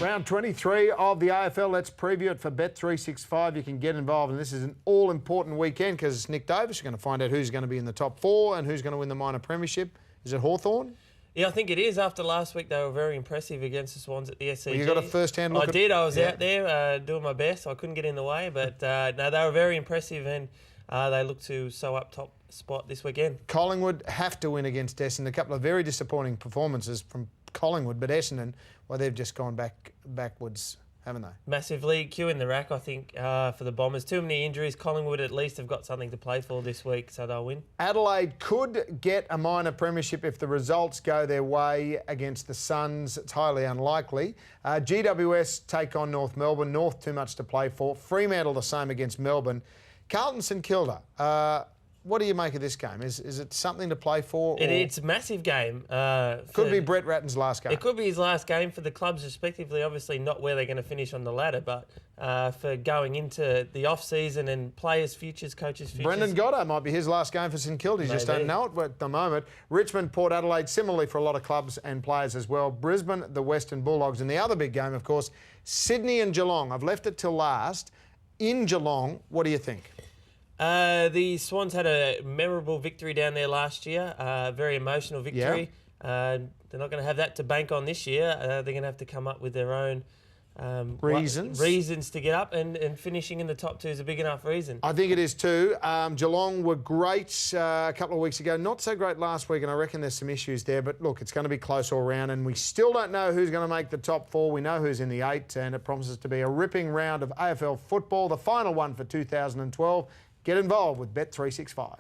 Round 23 of the AFL. Let's preview it for Bet365. You can get involved, and this is an all-important weekend because it's Nick Davis. You're going to find out who's going to be in the top four and who's going to win the minor premiership. Is it Hawthorn? Yeah, I think it is. After last week, they were very impressive against the Swans at the SCG. Well, you got a first-hand look? I did. I was out there doing my best. I couldn't get in the way, but no, they were very impressive, and they look to sew up top spot this weekend. Collingwood have to win against Essendon. A couple of very disappointing performances from Collingwood, but Essendon, well, they've just gone backwards, haven't they? Massive lead queue in the rack, I think, for the Bombers. Too many injuries. Collingwood at least have got something to play for this week, so they'll win. Adelaide could get a minor premiership if the results go their way against the Suns. It's highly unlikely. GWS take on North Melbourne. North too much to play for. Fremantle the same against Melbourne. Carlton St Kilda. What do you make of this game? Is it something to play for? It's a massive game. Could be Brett Ratton's last game. It could be his last game for the clubs, respectively. Obviously not where they're going to finish on the ladder, but for going into the off-season and players' futures, coaches' futures. Brendan Goddard might be his last game for St Kilda. You just don't know it at the moment. Richmond, Port Adelaide, similarly for a lot of clubs and players as well. Brisbane, the Western Bulldogs. And the other big game, of course, Sydney and Geelong. I've left it till last. In Geelong, what do you think? The Swans had a memorable victory down there last year, very emotional victory. Yeah. They're not going to have that to bank on this year. They're going to have to come up with their own reasons to get up, and finishing in the top two is a big enough reason. I think it is too. Geelong were great a couple of weeks ago, not so great last week, and I reckon there's some issues there. But look, it's going to be close all round, and we still don't know who's going to make the top four. We know who's in the 8, and it promises to be a ripping round of AFL football, the final one for 2012. Get involved with Bet365.